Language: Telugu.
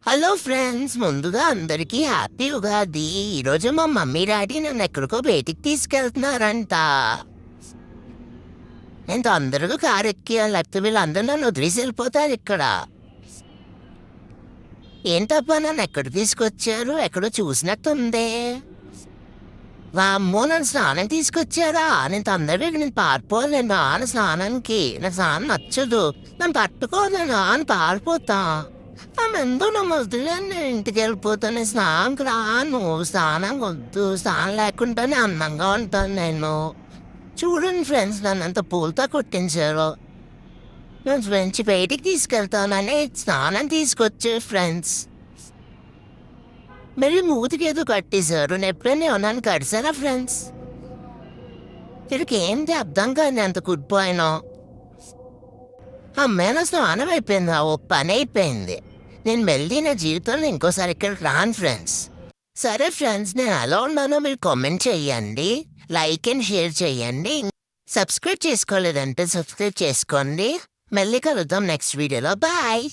హలో ఫ్రెండ్స్, ముందుగా అందరికీ హ్యాపీ ఉగాది. ఈరోజు మా మమ్మీ డాడీ నన్ను ఎక్కడికో బయటికి తీసుకెళ్తున్నారంట. నేను తొందరగా కారు ఎక్కియాలి, లేకపోతే వీళ్ళందరూ నన్ను వదిలేసి వెళ్ళిపోతారు ఇక్కడ. ఏంటబ్బా నన్ను ఎక్కడ తీసుకొచ్చారు? ఎక్కడో చూసినట్టుందే. వామ్మో, నన్ను స్నానం తీసుకొచ్చారా? నేను తొందరగా నేను పారిపోవాలి. నేను నాన్న స్నానానికి, నాకు స్నానం నచ్చదు. నన్ను పట్టుకోను, నాన్న పారిపోతా. ఆమెందో నా వదిలేను, నేను ఇంటికి వెళ్ళిపోతాను. స్నానంకి రాను, స్నానం వద్దు. స్నానం లేకుండానే అందంగా ఉంటాను నేను. చూడండి ఫ్రెండ్స్, నన్ను అంత పూలతో కొట్టించారు. నేను ఫ్రెండ్స్ బయటికి తీసుకెళ్తానని స్నానం తీసుకొచ్చారు ఫ్రెండ్స్. మరి మూతికి ఏదో కట్టేశారు. నేను ఎప్పుడైనా ఏమన్నా కడిసారా ఫ్రెండ్స్? వీడికి ఏంటి అర్థం కాదు, అంత కుడిపోయినా. అమ్మాయి నా స్నానం అయిపోయింది, ఓ పని అయిపోయింది. నేను మళ్ళీ నా జీవితంలో ఇంకోసారి ఇక్కడికి రాను ఫ్రెండ్స్. సరే ఫ్రెండ్స్, నేను ఎలా ఉన్నానో మీరు కామెంట్ చేయండి, లైక్ అండ్ షేర్ చేయండి. సబ్స్క్రైబ్ చేసుకోలేదంటే సబ్స్క్రైబ్ చేసుకోండి. మళ్ళీ కలుద్దాం నెక్స్ట్ వీడియోలో. బాయ్.